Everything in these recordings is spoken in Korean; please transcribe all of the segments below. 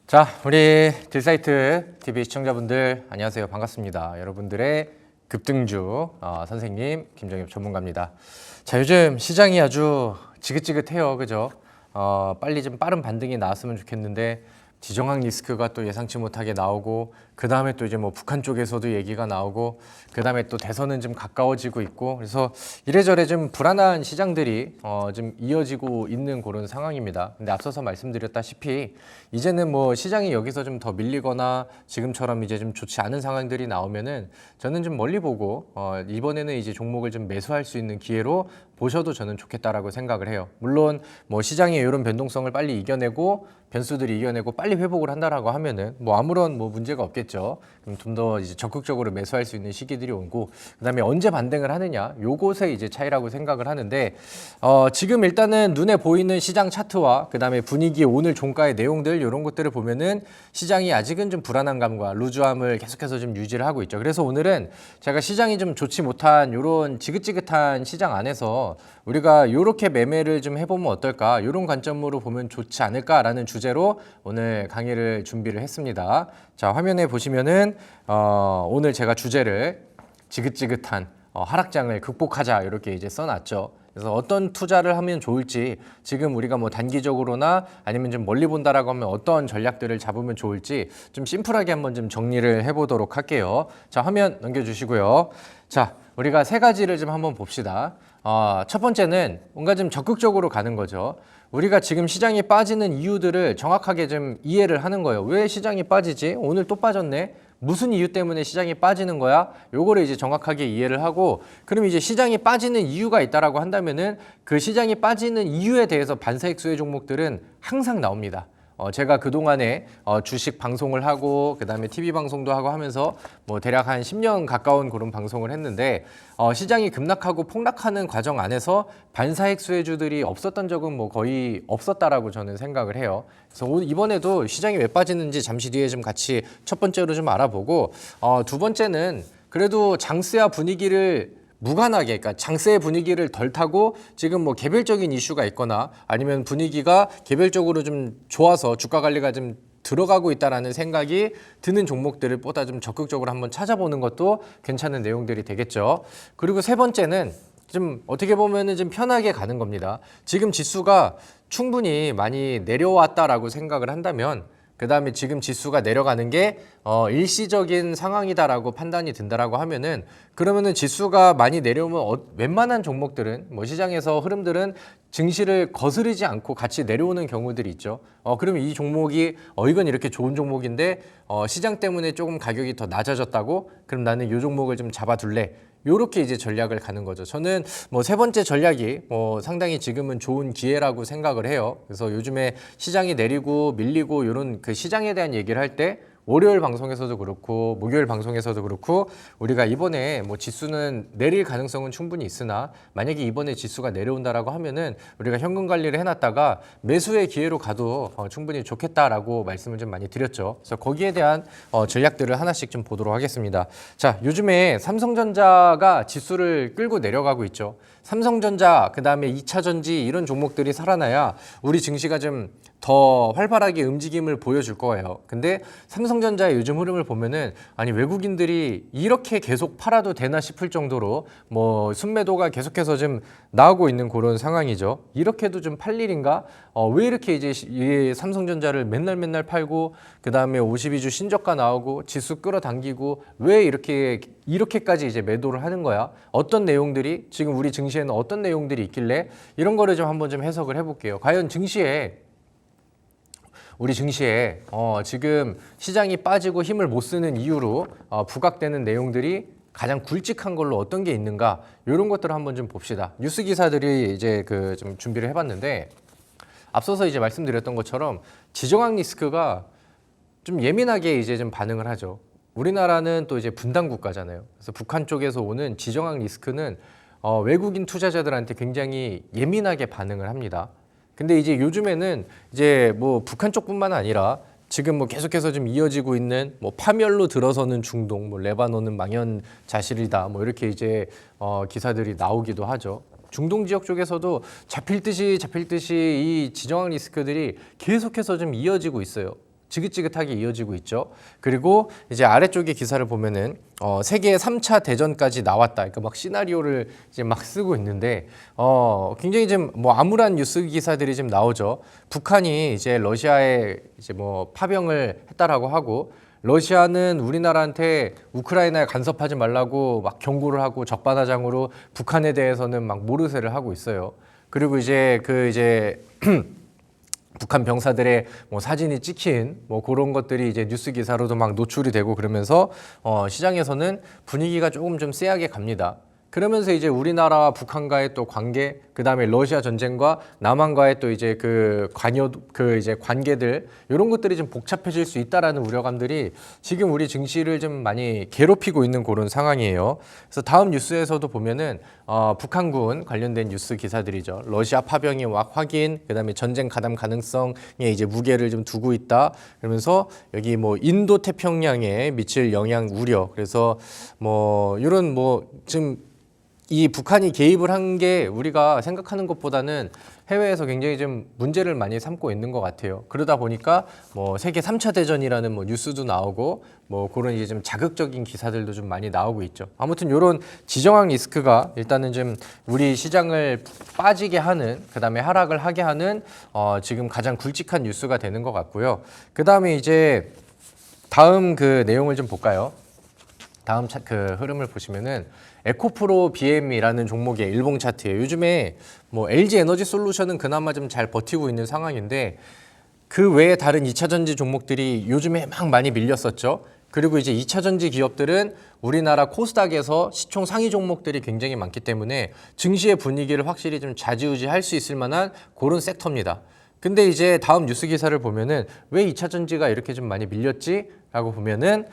자, 우리 딜사이트 TV 시청자분들 안녕하세요. 반갑습니다. 여러분들의 급등주 선생님 김정엽 전문가입니다. 자, 요즘 시장이 아주 지긋지긋해요. 그죠? 빨리 좀 빠른 반등이 나왔으면 좋겠는데 지정학 리스크가 또 예상치 못하게 나오고 그 다음에 또 이제 뭐 북한 쪽에서도 얘기가 나오고 그 다음에 또 대선은 좀 가까워지고 있고 그래서 이래저래 좀 불안한 시장들이 좀 이어지고 있는 그런 상황입니다. 근데 앞서서 말씀드렸다시피 이제는 뭐 시장이 여기서 좀 더 밀리거나 지금처럼 이제 좀 좋지 않은 상황들이 나오면은 저는 좀 멀리 보고 이번에는 이제 종목을 좀 매수할 수 있는 기회로 보셔도 저는 좋겠다라고 생각을 해요. 물론 뭐 시장의 이런 변동성을 빨리 이겨내고 변수들이 이겨내고 빨리 회복을 한다라고 하면은 뭐 아무런 뭐 문제가 없겠죠. 그럼 좀 더 이제 적극적으로 매수할 수 있는 시기들이 오고 그다음에 언제 반등을 하느냐 요것의 이제 차이라고 생각을 하는데 지금 일단은 눈에 보이는 시장 차트와 그다음에 분위기 오늘 종가의 내용들 이런 것들을 보면은 시장이 아직은 좀 불안한 감과 루즈함을 계속해서 좀 유지를 하고 있죠. 그래서 오늘은 제가 시장이 좀 좋지 못한 이런 지긋지긋한 시장 안에서 우리가 이렇게 매매를 좀 해보면 어떨까 이런 관점으로 보면 좋지 않을까라는 주제로 오늘 강의를 준비를 했습니다. 자, 화면에 보시면은 오늘 제가 주제를 지긋지긋한 하락장을 극복하자 이렇게 이제 써놨죠. 그래서 어떤 투자를 하면 좋을지 지금 우리가 뭐 단기적으로나 아니면 좀 멀리 본다라고 하면 어떤 전략들을 잡으면 좋을지 좀 심플하게 한번 좀 정리를 해보도록 할게요. 자, 화면 넘겨주시고요. 자, 우리가 세 가지를 좀 한번 봅시다. 첫 번째는 뭔가 좀 적극적으로 가는 거죠. 우리가 지금 시장이 빠지는 이유들을 정확하게 좀 이해를 하는 거예요. 왜 시장이 빠지지? 오늘 또 빠졌네. 무슨 이유 때문에 시장이 빠지는 거야? 요거를 이제 정확하게 이해를 하고 그럼 이제 시장이 빠지는 이유가 있다라고 한다면은 그 시장이 빠지는 이유에 대해서 반사익 수혜 종목들은 항상 나옵니다. 제가 그동안에 주식 방송을 하고 그다음에 TV 방송도 하고 하면서 뭐 대략 한 10년 가까운 그런 방송을 했는데 시장이 급락하고 폭락하는 과정 안에서 반사익 수혜주들이 없었던 적은 뭐 거의 없었다라고 저는 생각을 해요. 그래서 이번에도 시장이 왜 빠지는지 잠시 뒤에 좀 같이 첫 번째로 좀 알아보고 두 번째는 그래도 장세와 분위기를 무관하게, 그러니까 장세의 분위기를 덜 타고 지금 뭐 개별적인 이슈가 있거나 아니면 분위기가 개별적으로 좀 좋아서 주가 관리가 좀 들어가고 있다라는 생각이 드는 종목들을 보다 좀 적극적으로 한번 찾아보는 것도 괜찮은 내용들이 되겠죠. 그리고 세 번째는 좀 어떻게 보면은 좀 편하게 가는 겁니다. 지금 지수가 충분히 많이 내려왔다라고 생각을 한다면 그 다음에 지금 지수가 내려가는 게 일시적인 상황이다라고 판단이 든다라고 하면은 그러면은 지수가 많이 내려오면 웬만한 종목들은 뭐 시장에서 흐름들은 증시를 거스르지 않고 같이 내려오는 경우들이 있죠. 그러면 이 종목이 이건 이렇게 좋은 종목인데 시장 때문에 조금 가격이 더 낮아졌다고? 그럼 나는 이 종목을 좀 잡아둘래. 요렇게 이제 전략을 가는 거죠. 저는 뭐 세 번째 전략이 상당히 지금은 좋은 기회라고 생각을 해요. 그래서 요즘에 시장이 내리고 밀리고 이런 그 시장에 대한 얘기를 할 때 월요일 방송에서도 그렇고 목요일 방송에서도 그렇고 우리가 이번에 뭐 지수는 내릴 가능성은 충분히 있으나 만약에 이번에 지수가 내려온다라고 하면은 우리가 현금 관리를 해놨다가 매수의 기회로 가도 충분히 좋겠다라고 말씀을 좀 많이 드렸죠. 그래서 거기에 대한 전략들을 하나씩 좀 보도록 하겠습니다. 자, 요즘에 삼성전자가 지수를 끌고 내려가고 있죠. 삼성전자, 그 다음에 2차전지 이런 종목들이 살아나야 우리 증시가 좀 더 활발하게 움직임을 보여줄 거예요. 근데 삼성전자의 요즘 흐름을 보면은 아니 외국인들이 이렇게 계속 팔아도 되나 싶을 정도로 뭐 순매도가 계속해서 좀 나오고 있는 그런 상황이죠. 이렇게도 좀 팔 일인가? 왜 이렇게 이제 이 삼성전자를 맨날 팔고 그 다음에 52주 신저가 나오고 지수 끌어당기고 왜 이렇게까지 이제 매도를 하는 거야? 어떤 내용들이 지금 우리 증시에는 어떤 내용들이 있길래 이런 거를 좀 한번 좀 해석을 해볼게요. 과연 우리 증시에 지금 시장이 빠지고 힘을 못 쓰는 이유로 부각되는 내용들이 가장 굵직한 걸로 어떤 게 있는가 이런 것들을 한번 좀 봅시다. 뉴스 기사들이 이제 그 좀 준비를 해봤는데 앞서서 이제 말씀드렸던 것처럼 지정학 리스크가 좀 예민하게 이제 좀 반응을 하죠. 우리나라는 또 이제 분단 국가잖아요. 그래서 북한 쪽에서 오는 지정학 리스크는 외국인 투자자들한테 굉장히 예민하게 반응을 합니다. 근데 이제 요즘에는 이제 뭐 북한 쪽뿐만 아니라 지금 뭐 계속해서 좀 이어지고 있는 뭐 파멸로 들어서는 중동, 뭐 레바논은 망연자실이다, 뭐 이렇게 이제 기사들이 나오기도 하죠. 중동 지역 쪽에서도 잡힐 듯이 이 지정학 리스크들이 계속해서 좀 이어지고 있어요. 지긋지긋하게 이어지고 있죠. 그리고 이제 아래쪽에 기사를 보면은 세계 3차 대전까지 나왔다. 그러니까 막 시나리오를 이제 막 쓰고 있는데 굉장히 좀 뭐 암울한 뉴스 기사들이 좀 나오죠. 북한이 이제 러시아에 이제 뭐 파병을 했다라고 하고 러시아는 우리나라한테 우크라이나에 간섭하지 말라고 막 경고를 하고 적반하장으로 북한에 대해서는 막 모르쇠를 하고 있어요. 그리고 이제 북한 병사들의 뭐 사진이 찍힌 뭐 그런 것들이 이제 뉴스 기사로도 막 노출이 되고 그러면서 시장에서는 분위기가 조금 좀 쎄하게 갑니다. 그러면서 이제 우리나라와 북한과의 또 관계, 그다음에 러시아 전쟁과 남한과의 또 이제 이제 관계들 이런 것들이 좀 복잡해질 수 있다라는 우려감들이 지금 우리 증시를 좀 많이 괴롭히고 있는 그런 상황이에요. 그래서 다음 뉴스에서도 보면은 북한군 관련된 뉴스 기사들이죠. 러시아 파병이 확인, 그다음에 전쟁 가담 가능성에 이제 무게를 좀 두고 있다. 그러면서 여기 뭐 인도 태평양에 미칠 영향 우려. 그래서 뭐 이런 뭐 지금 이 북한이 개입을 한 게 우리가 생각하는 것보다는 해외에서 굉장히 좀 문제를 많이 삼고 있는 것 같아요. 그러다 보니까 뭐 세계 3차 대전이라는 뭐 뉴스도 나오고 뭐 그런 이제 좀 자극적인 기사들도 좀 많이 나오고 있죠. 아무튼 이런 지정학 리스크가 일단은 좀 우리 시장을 빠지게 하는, 그다음에 하락을 하게 하는 지금 가장 굵직한 뉴스가 되는 것 같고요. 그다음에 이제 다음 그 내용을 좀 볼까요? 다음 그 흐름을 보시면은 에코프로 BM이라는 종목의 일봉 차트예요. 요즘에 뭐 LG 에너지 솔루션은 그나마 좀 잘 버티고 있는 상황인데 그 외에 다른 2차 전지 종목들이 요즘에 막 많이 밀렸었죠. 그리고 이제 2차 전지 기업들은 우리나라 코스닥에서 시총 상위 종목들이 굉장히 많기 때문에 증시의 분위기를 확실히 좀 좌지우지할 수 있을 만한 그런 섹터입니다. 근데 이제 다음 뉴스 기사를 보면은 왜 2차 전지가 이렇게 좀 많이 밀렸지? 라고 보면은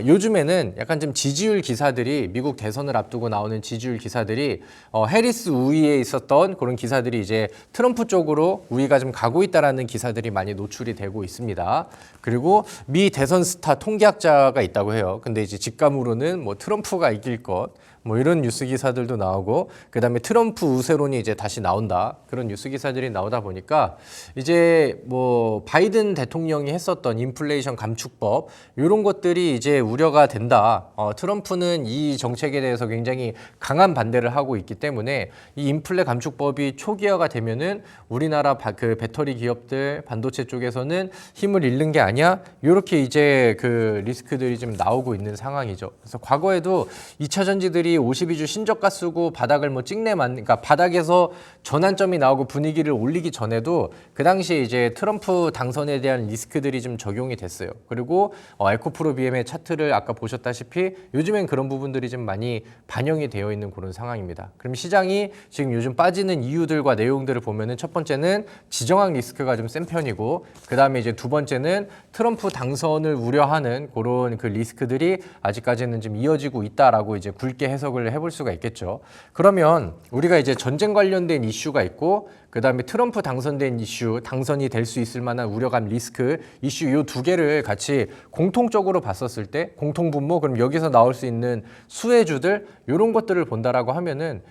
요즘에는 약간 좀 지지율 기사들이, 미국 대선을 앞두고 나오는 지지율 기사들이 해리스 우위에 있었던 그런 기사들이 이제 트럼프 쪽으로 우위가 좀 가고 있다라는 기사들이 많이 노출이 되고 있습니다. 그리고 미 대선 스타 통계학자가 있다고 해요. 근데 이제 직감으로는 뭐 트럼프가 이길 것, 뭐 이런 뉴스 기사들도 나오고, 그다음에 트럼프 우세론이 이제 다시 나온다, 그런 뉴스 기사들이 나오다 보니까 이제 뭐 바이든 대통령이 했었던 인플레이션 감축법 이런 것들이 이제 우려가 된다. 트럼프는 이 정책에 대해서 굉장히 강한 반대를 하고 있기 때문에 이 인플레 감축법이 초기화가 되면은 우리나라 그 배터리 기업들, 반도체 쪽에서는 힘을 잃는 게 아니야, 이렇게 이제 그 리스크들이 좀 나오고 있는 상황이죠. 그래서 과거에도 2차 전지들이 52주 신저가 쓰고 바닥을 뭐 그러니까 바닥에서 전환점이 나오고 분위기를 올리기 전에도 그 당시에 이제 트럼프 당선에 대한 리스크들이 좀 적용이 됐어요. 그리고 에코프로 BM의 차트를 아까 보셨다시피 요즘엔 그런 부분들이 좀 많이 반영이 되어 있는 그런 상황입니다. 그럼 시장이 지금 요즘 빠지는 이유들과 내용들을 보면은 첫 번째는 지정학 리스크가 좀 센 편이고, 그 다음에 이제 두 번째는 트럼프 당선을 우려하는 그런 그 리스크들이 아직까지는 좀 이어지고 있다라고 이제 굵게 해석을 해볼 수가 있겠죠. 그러면 우리가 이제 전쟁 관련된 이슈가 있고, 그 다음에 트럼프 당선된 이슈, 당선이 될 수 있을 만한 우려감 리스크 이슈, 이 두 개를 같이 공통적으로 봤었을 때 공통분모, 그럼 여기서 나올 수 있는 수혜주들 이런 것들을 본다라고 하면은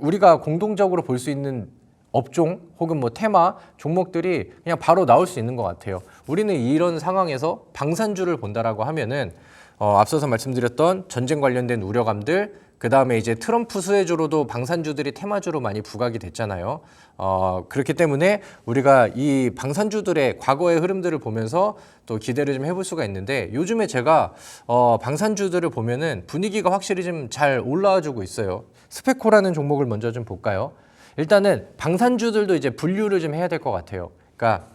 우리가 공동적으로 볼 수 있는 업종 혹은 뭐 테마 종목들이 그냥 바로 나올 수 있는 것 같아요. 우리는 이런 상황에서 방산주를 본다라고 하면은 앞서서 말씀드렸던 전쟁 관련된 우려감들, 그 다음에 이제 트럼프 수혜주로도 방산주들이 테마주로 많이 부각이 됐잖아요. 그렇기 때문에 우리가 이 방산주들의 과거의 흐름들을 보면서 또 기대를 좀 해볼 수가 있는데, 요즘에 제가 방산주들을 보면은 분위기가 확실히 좀 잘 올라와주고 있어요. 스페코라는 종목을 먼저 좀 볼까요? 일단은 방산주들도 이제 분류를 좀 해야 될 것 같아요. 그러니까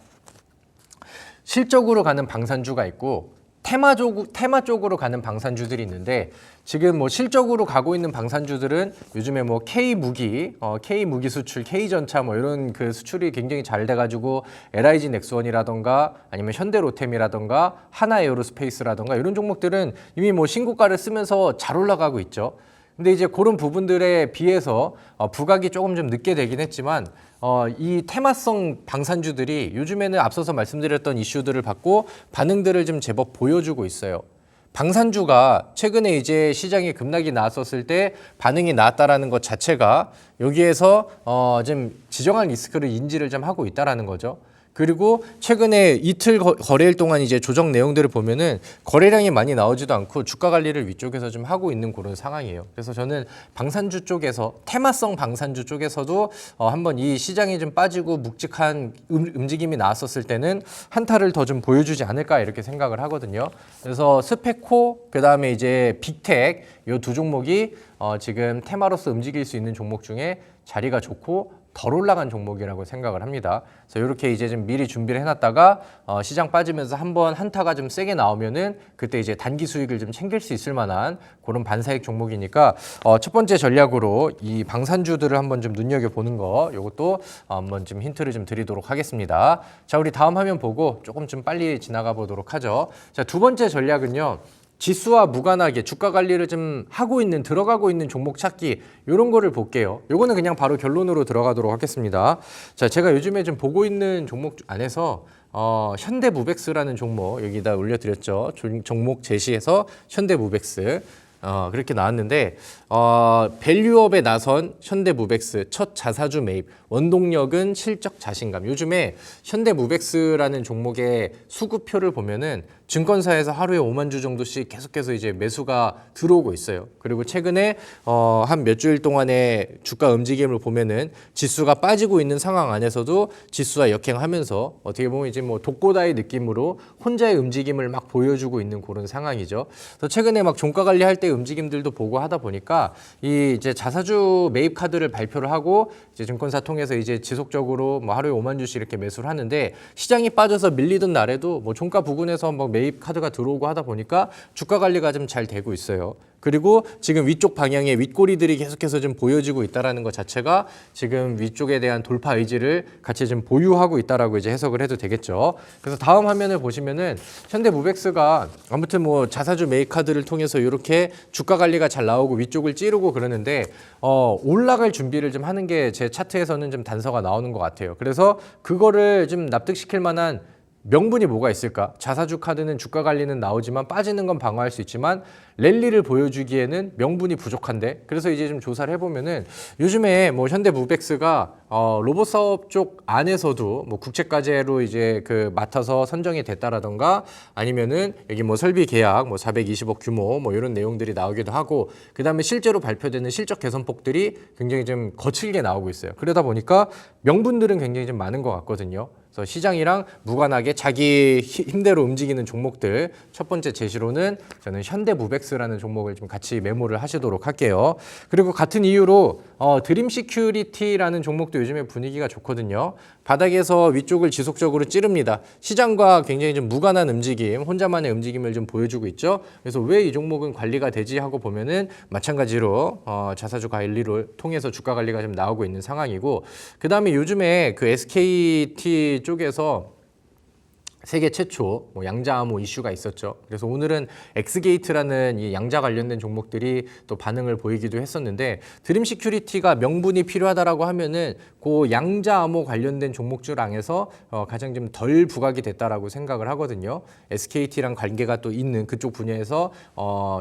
실적으로 가는 방산주가 있고 테마 쪽으로 가는 방산주들이 있는데, 지금 뭐 실적으로 가고 있는 방산주들은 요즘에 뭐 K무기 수출, K전차 뭐 이런 그 수출이 굉장히 잘 돼가지고 LIG 넥스원이라던가 아니면 현대로템이라던가 하나에어로스페이스라던가 이런 종목들은 이미 뭐 신고가를 쓰면서 잘 올라가고 있죠. 근데 이제 그런 부분들에 비해서 부각이 조금 좀 늦게 되긴 했지만 이 테마성 방산주들이 요즘에는 앞서서 말씀드렸던 이슈들을 받고 반응들을 좀 제법 보여주고 있어요. 방산주가 최근에 이제 시장에 급락이 나왔었을 때 반응이 나왔다라는 것 자체가 여기에서 좀 지정한 리스크를 인지를 좀 하고 있다라는 거죠. 그리고 최근에 이틀 거래일 동안 이제 조정 내용들을 보면은 거래량이 많이 나오지도 않고 주가 관리를 위쪽에서 좀 하고 있는 그런 상황이에요. 그래서 저는 방산주 쪽에서 테마성 방산주 쪽에서도 한번 이 시장이 좀 빠지고 묵직한 움직임이 나왔었을 때는 한타를 더 좀 보여주지 않을까 이렇게 생각을 하거든요. 그래서 스페코 그다음에 이제 빅텍 이 두 종목이 지금 테마로서 움직일 수 있는 종목 중에 자리가 좋고 덜 올라간 종목이라고 생각을 합니다. 그래서 이렇게 이제 좀 미리 준비를 해놨다가 시장 빠지면서 한번 한타가 좀 세게 나오면은 그때 이제 단기 수익을 좀 챙길 수 있을 만한 그런 반사익 종목이니까 첫 번째 전략으로 이 방산주들을 한번 좀 눈여겨 보는 거 이것도 한번 좀 힌트를 좀 드리도록 하겠습니다. 자, 우리 다음 화면 보고 조금 좀 빨리 지나가 보도록 하죠. 자, 두 번째 전략은요. 지수와 무관하게 주가 관리를 좀 하고 있는 들어가고 있는 종목 찾기 이런 거를 볼게요. 요거는 그냥 바로 결론으로 들어가도록 하겠습니다. 자, 제가 요즘에 좀 보고 있는 종목 안에서 현대무백스라는 종목 여기다 올려드렸죠. 종목 제시해서 현대무백스 그렇게 나왔는데 밸류업에 나선 현대무백스 첫 자사주 매입 원동력은 실적 자신감. 요즘에 현대무백스라는 종목의 수급표를 보면은 증권사에서 하루에 5만 주 정도씩 계속해서 이제 매수가 들어오고 있어요. 그리고 최근에 한 몇 주일 동안의 주가 움직임을 보면은 지수가 빠지고 있는 상황 안에서도 지수와 역행하면서 어떻게 보면 이제 뭐 독고다의 느낌으로 혼자의 움직임을 막 보여주고 있는 그런 상황이죠. 그래서 최근에 막 종가 관리할 때 움직임들도 보고 하다 보니까 이 이제 자사주 매입 카드를 발표를 하고 이제 증권사 통해서 이제 지속적으로 뭐 하루에 5만 주씩 이렇게 매수를 하는데 시장이 빠져서 밀리던 날에도 뭐 종가 부근에서 뭐 매입 카드가 들어오고 하다 보니까 주가 관리가 좀 잘 되고 있어요. 그리고 지금 위쪽 방향에 윗꼬리들이 계속해서 좀 보여지고 있다라는 것 자체가 지금 위쪽에 대한 돌파 의지를 같이 좀 보유하고 있다라고 이제 해석을 해도 되겠죠. 그래서 다음 화면을 보시면은 현대무백스가 아무튼 뭐 자사주 매입 카드를 통해서 이렇게 주가 관리가 잘 나오고 위쪽을 찌르고 그러는데 올라갈 준비를 좀 하는 게 제 차트에서는 좀 단서가 나오는 것 같아요. 그래서 그거를 좀 납득시킬 만한 명분이 뭐가 있을까? 자사주 카드는 주가 관리는 나오지만 빠지는 건 방어할 수 있지만 랠리를 보여주기에는 명분이 부족한데 그래서 이제 좀 조사를 해보면은 요즘에 뭐 현대무백스가 로봇 사업 쪽 안에서도 뭐 국책과제로 이제 그 맡아서 선정이 됐다라던가 아니면은 여기 뭐 설비 계약 뭐 420억 규모 뭐 이런 내용들이 나오기도 하고 그 다음에 실제로 발표되는 실적 개선폭들이 굉장히 좀 거칠게 나오고 있어요. 그러다 보니까 명분들은 굉장히 좀 많은 것 같거든요. 그래서 시장이랑 무관하게 자기 힘대로 움직이는 종목들 첫 번째 제시로는 저는 현대무백스라는 종목을 좀 같이 메모를 하시도록 할게요. 그리고 같은 이유로 드림시큐리티라는 종목도 요즘에 분위기가 좋거든요. 바닥에서 위쪽을 지속적으로 찌릅니다. 시장과 굉장히 좀 무관한 움직임, 혼자만의 움직임을 좀 보여주고 있죠. 그래서 왜 이 종목은 관리가 되지 하고 보면은 마찬가지로 자사주 관리를 통해서 주가 관리가 좀 나오고 있는 상황이고 그 다음에 요즘에 그 SKT 쪽에서 세계 최초 양자암호 이슈가 있었죠. 그래서 오늘은 엑스게이트라는 이 양자 관련된 종목들이 또 반응을 보이기도 했었는데 드림시큐리티가 명분이 필요하다라고 하면은 그 양자암호 관련된 종목주랑에서 가장 좀 덜 부각이 됐다라고 생각을 하거든요. SKT랑 관계가 또 있는 그쪽 분야에서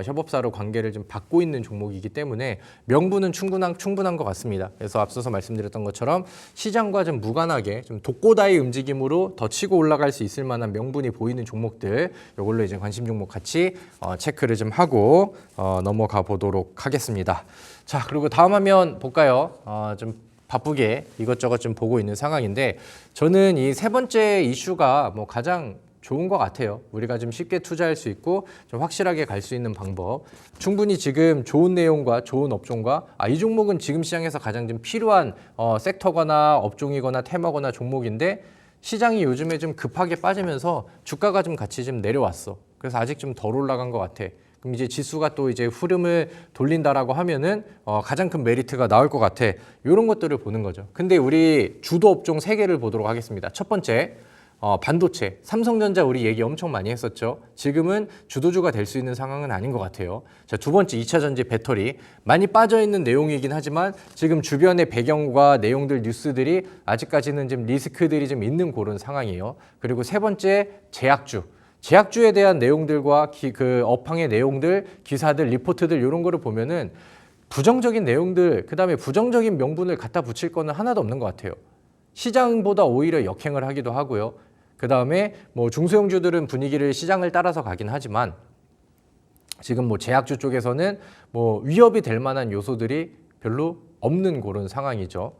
협업사로 관계를 좀 받고 있는 종목이기 때문에 명분은 충분한 것 같습니다. 그래서 앞서서 말씀드렸던 것처럼 시장과 좀 무관하게 좀 독고다의 움직임으로 더 치고 올라갈 수 있을 만한 명분이 보이는 종목들 이걸로 이제 관심 종목 같이 체크를 좀 하고 넘어가 보도록 하겠습니다. 자, 그리고 다음 화면 볼까요? 좀 바쁘게 이것저것 좀 보고 있는 상황인데 저는 이 세 번째 이슈가 뭐 가장 좋은 것 같아요. 우리가 좀 쉽게 투자할 수 있고 좀 확실하게 갈 수 있는 방법. 충분히 지금 좋은 내용과 좋은 업종과 이 종목은 지금 시장에서 가장 좀 필요한 섹터거나 업종이거나 테마거나 종목인데 시장이 요즘에 좀 급하게 빠지면서 주가가 좀 같이 좀 내려왔어. 그래서 아직 좀 덜 올라간 것 같아. 그럼 이제 지수가 또 이제 흐름을 돌린다라고 하면은 가장 큰 메리트가 나올 것 같아. 이런 것들을 보는 거죠. 근데 우리 주도 업종 3개를 보도록 하겠습니다. 첫 번째, 반도체, 삼성전자 우리 얘기 엄청 많이 했었죠. 지금은 주도주가 될 수 있는 상황은 아닌 것 같아요. 자, 두 번째 2차 전지 배터리 많이 빠져있는 내용이긴 하지만 지금 주변의 배경과 내용들 뉴스들이 아직까지는 좀 리스크들이 좀 있는 그런 상황이에요. 그리고 세 번째 제약주에 대한 내용들과 그 업황의 내용들, 기사들, 리포트들 이런 거를 보면은 부정적인 내용들, 그다음에 부정적인 명분을 갖다 붙일 거는 하나도 없는 것 같아요. 시장보다 오히려 역행을 하기도 하고요. 그 다음에 뭐 중소형주들은 분위기를 시장을 따라서 가긴 하지만 지금 뭐 제약주 쪽에서는 뭐 위협이 될 만한 요소들이 별로 없는 그런 상황이죠.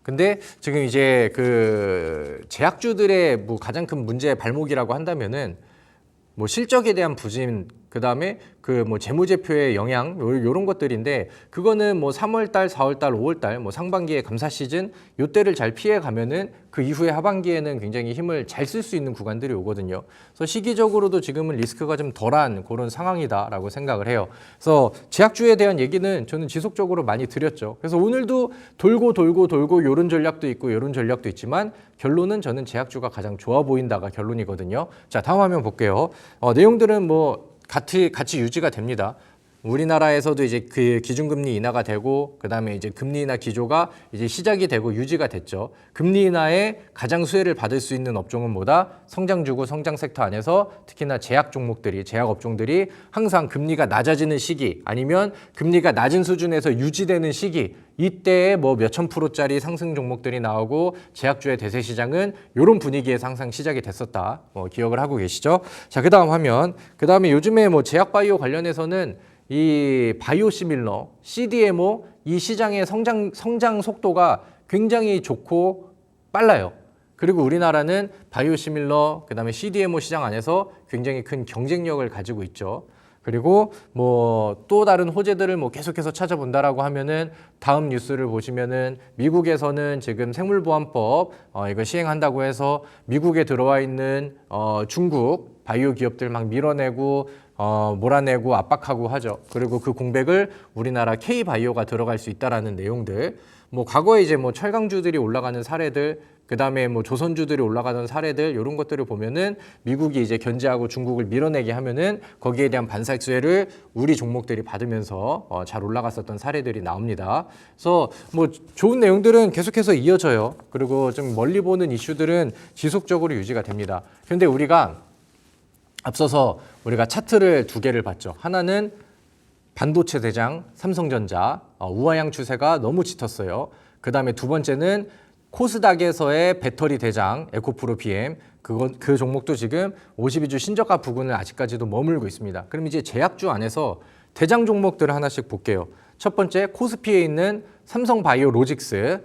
근데 지금 이제 그 제약주들의 뭐 가장 큰 문제의 발목이라고 한다면은 뭐 실적에 대한 부진, 그 다음에 그 뭐 재무제표의 영향 요런 것들인데 그거는 뭐 3월달, 4월달, 5월달 뭐 상반기에 감사 시즌 요때를 잘 피해 가면은 그 이후에 하반기에는 굉장히 힘을 잘 쓸 수 있는 구간들이 오거든요. 그래서 시기적으로도 지금은 리스크가 좀 덜한 그런 상황이다라고 생각을 해요. 그래서 제약주에 대한 얘기는 저는 지속적으로 많이 드렸죠. 그래서 오늘도 돌고 요런 전략도 있고 요런 전략도 있지만 결론은 저는 제약주가 가장 좋아 보인다가 결론이거든요. 자, 다음 화면 볼게요. 내용들은 뭐 같이 유지가 됩니다. 우리나라에서도 이제 그 기준금리 인하가 되고 그다음에 이제 금리 인하 기조가 이제 시작이 되고 유지가 됐죠. 금리 인하에 가장 수혜를 받을 수 있는 업종은 뭐다? 성장주고 성장 섹터 안에서 특히나 제약 종목들이 제약 업종들이 항상 금리가 낮아지는 시기 아니면 금리가 낮은 수준에서 유지되는 시기 이때에 뭐 몇천 프로짜리 상승 종목들이 나오고 제약주의 대세 시장은 이런 분위기에서 항상 시작이 됐었다. 기억을 하고 계시죠? 자, 그다음 화면. 그다음에 요즘에 뭐 제약 바이오 관련해서는 이 바이오시밀러, CDMO 이 시장의 성장 속도가 굉장히 좋고 빨라요. 그리고 우리나라는 바이오시밀러, 그다음에 CDMO 시장 안에서 굉장히 큰 경쟁력을 가지고 있죠. 그리고 뭐 또 다른 호재들을 뭐 계속해서 찾아본다라고 하면은 다음 뉴스를 보시면은 미국에서는 지금 생물보안법 이거 시행한다고 해서 미국에 들어와 있는 중국 바이오 기업들 막 밀어내고 몰아내고 압박하고 하죠. 그리고 그 공백을 우리나라 K바이오가 들어갈 수 있다라는 내용들. 뭐 과거에 이제 뭐 철강주들이 올라가는 사례들, 그다음에 뭐 조선주들이 올라가는 사례들 이런 것들을 보면은 미국이 이제 견제하고 중국을 밀어내게 하면은 거기에 대한 반사익 수혜를 우리 종목들이 받으면서 잘 올라갔었던 사례들이 나옵니다. 그래서 뭐 좋은 내용들은 계속해서 이어져요. 그리고 좀 멀리 보는 이슈들은 지속적으로 유지가 됩니다. 그런데 우리가 앞서서 우리가 차트를 두 개를 봤죠. 하나는 반도체 대장 삼성전자 우하향 추세가 너무 짙었어요. 그 다음에 두 번째는 코스닥에서의 배터리 대장 에코프로 PM 그 종목도 지금 52주 신저가 부근을 아직까지도 머물고 있습니다. 그럼 이제 제약주 안에서 대장 종목들을 하나씩 볼게요. 첫 번째 코스피에 있는 삼성바이오로직스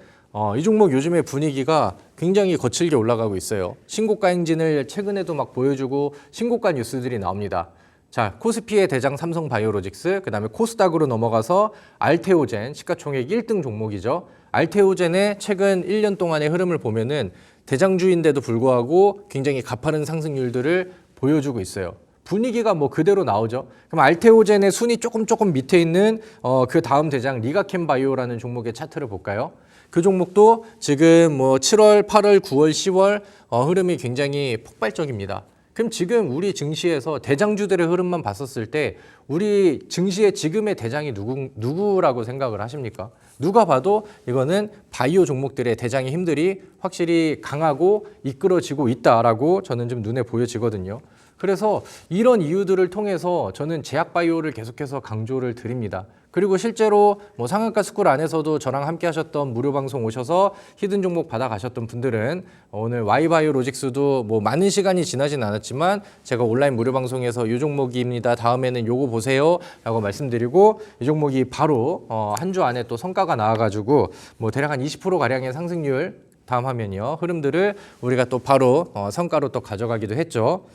이 종목 요즘에 분위기가 굉장히 거칠게 올라가고 있어요. 신고가 행진을 최근에도 막 보여주고 신고가 뉴스들이 나옵니다. 자, 코스피의 대장 삼성바이오로직스, 그 다음에 코스닥으로 넘어가서 알테오젠, 시가총액 1등 종목이죠. 알테오젠의 최근 1년 동안의 흐름을 보면은 대장주인데도 불구하고 굉장히 가파른 상승률들을 보여주고 있어요. 분위기가 뭐 그대로 나오죠. 그럼 알테오젠의 순위 조금 밑에 있는 그 다음 대장 리가캠바이오라는 종목의 차트를 볼까요? 그 종목도 지금 뭐 7월, 8월, 9월, 10월 흐름이 굉장히 폭발적입니다. 그럼 지금 우리 증시에서 대장주들의 흐름만 봤었을 때 우리 증시의 지금의 대장이 누구라고 생각을 하십니까? 누가 봐도 이거는 바이오 종목들의 대장의 힘들이 확실히 강하고 이끌어지고 있다라고 저는 좀 눈에 보여지거든요. 그래서 이런 이유들을 통해서 저는 제약바이오를 계속해서 강조를 드립니다. 그리고 실제로 뭐 상한가 스쿨 안에서도 저랑 함께 하셨던 무료 방송 오셔서 히든 종목 받아가셨던 분들은 오늘 Y바이오로직스도 뭐 많은 시간이 지나진 않았지만 제가 온라인 무료 방송에서 이 종목입니다. 다음에는 요거 보세요 라고 말씀드리고 이 종목이 바로 한 주 안에 또 성과가 나와가지고 뭐 대략 한 20% 가량의 상승률 다음 화면이요. 흐름들을 우리가 또 바로 성과로 또 가져가기도 했죠.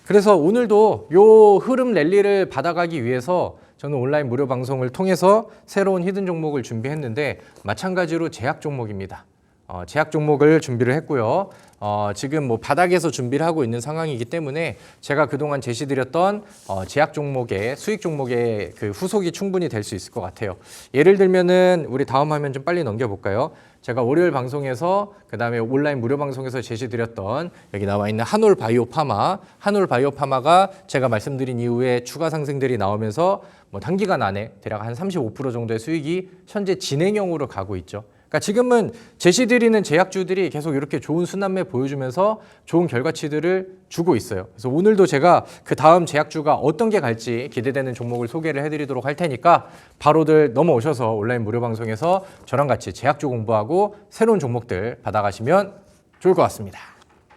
그래서 오늘도 요 흐름 랠리를 받아가기 위해서 저는 온라인 무료 방송을 통해서 새로운 히든 종목을 준비했는데 마찬가지로 제약 종목입니다. 제약 종목을 준비를 했고요. 지금 뭐 바닥에서 준비를 하고 있는 상황이기 때문에 제가 그동안 제시드렸던 제약 종목의 수익 종목의 그 후속이 충분히 될 수 있을 것 같아요. 예를 들면은 우리 다음 화면 좀 빨리 넘겨볼까요? 제가 월요일 방송에서 그다음에 온라인 무료 방송에서 제시드렸던 여기 나와 있는 한올바이오파마가 제가 말씀드린 이후에 추가 상승들이 나오면서 뭐 단기간 안에 대략 한 35% 정도의 수익이 현재 진행형으로 가고 있죠. 그러니까 지금은 제시드리는 제약주들이 계속 이렇게 좋은 순환매 보여주면서 좋은 결과치들을 주고 있어요. 그래서 오늘도 제가 그 다음 제약주가 어떤 게 갈지 기대되는 종목을 소개를 해드리도록 할 테니까 바로들 넘어오셔서 온라인 무료 방송에서 저랑 같이 제약주 공부하고 새로운 종목들 받아가시면 좋을 것 같습니다.